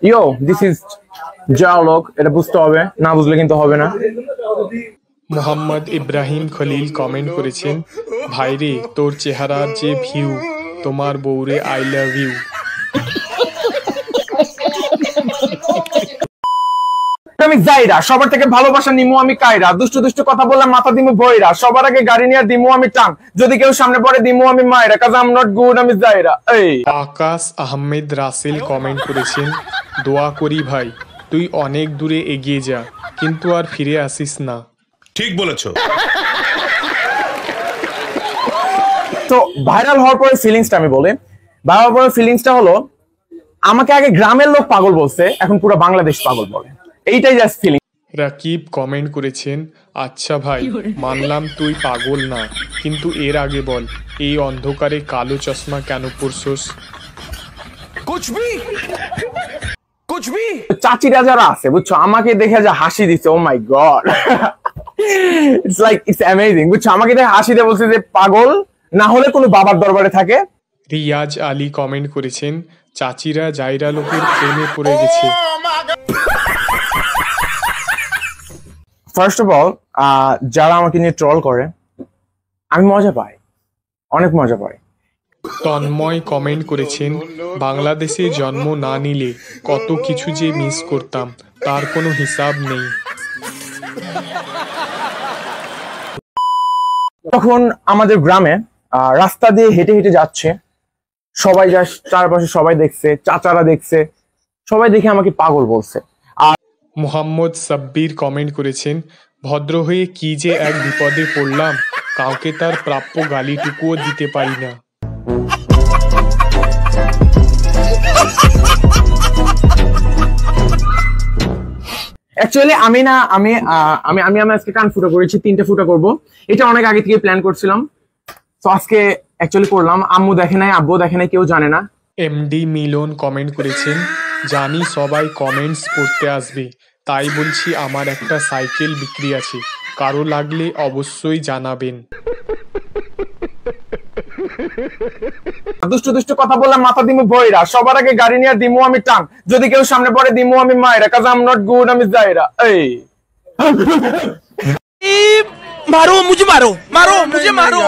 Yo this is জালক, এটা বুঝতে হবে, না বুঝলে কিন্তু হবে না। মোহাম্মদ ইব্রাহিম খলিল কমেন্ট করেছেন, ভাইরে তোর চেহারার যে ভিউ, তোমার বউরে আই লাভ ইউ। আমি যাইরা, সবার থেকে ভালোবাসা নিমু আমি কায়রা, দুষ্টু দুষ্টু কথা বললাম মাথা দিমু ভয়রা, সবার আগে গাড়ি নিয়ে দিমু আমি টান, যদি কেউ সামনে পড়ে দিমু আমি মায়েরা, কাজ আই এম নট গুড, আমি যাইরা। এই আকাশ আহমেদ রাসেল কমেন্ট করেছেন, দোয়া করি ভাই তুই অনেক দূরে এগিয়ে যা, কিন্তু আর ফিরে আসিস না। ঠিক বলেছো। তো ভাইরাল হওয়ার পরে ফিলিংসটা আমি বলি, ভাইরাল হওয়ার পরে ফিলিংসটা হলো, আমাকে আগে গ্রামের লোক পাগল বলছে, এখন পুরো বাংলাদেশ পাগল বলে, এইটাই জাস্ট ফিলিং। রাকিব কমেন্ট করেছেন, আচ্ছা ভাই মানলাম তুই পাগল না, কিন্তু এর আগে বল এই অন্ধকারে কালো চশমা কেন পরছস? চাচিরা যারা আছে বুঝছো, আমাকে দেখে যা হাসি দিচ্ছে, oh my god, it's like it's amazing, বুঝছো, আমাকে দেখে হাসি দিয়ে বলছে যে পাগল না হলে কোনো বাবার দরবারে থাকে। রিয়াজ আলী কমেন্ট করেছেন, চাচিরা জাইরা লোকের প্রেমে পড়ে গেছে। ফার্স্ট অফ অল, যারা আমাকে নিয়ে ট্রল করে, আমি মজা পাই, অনেক মজা পাই। তন্ময় কমেন্ট করেছেন, বাংলাদেশে জন্ম না নিলে কত কিছু যে মিস করতাম, তার কোনো হিসাব নেই। তখন আমাদের গ্রামে রাস্তা দিয়ে হেঁটে হেঁটে যাচ্ছে, সবাই যা চারপাশে সবাই দেখছে, চাচারা দেখছে, সবাই দেখে আমাকে পাগল বলছে। মোহাম্মদ সাব্বির কমেন্ট করেছেন, ভদ্র হয়ে কি যে এক বিপদে পড়লাম, কাউকে তার প্রাপ্য গালিটুকুও দিতে পারি না। অ্যাকচুয়ালি আমি আজকে কান ফুটা করেছি, 3টে ফুটা করব, এটা অনেক আগে থেকে প্ল্যান করছিলাম, তো আজকে অ্যাকচুয়ালি করলাম। আম্মু দেখে নাই, আব্বু দেখে নাই, কেউ জানে না। এমডি মিলন কমেন্ট করেছেন, জানি সবাই কমেন্টস পড়তে আসবে, তাই বলছি আমার একটা সাইকেল বিক্রি আছে, কারো লাগলে অবশ্যই জানাবেন। দুষ্টু দুষ্টু কথা বললাম মাথা দিমু ভয়রা, সবার আগে গাড়ি নিয়ে দিমু আমি টান, যদি কেউ সামনে পড়ে দিমু আমি মায়েরা, কাজ আই এম নট গুড, আমি যাইরা। এই मारो मुझे, मारो मारो मुझे, मारो।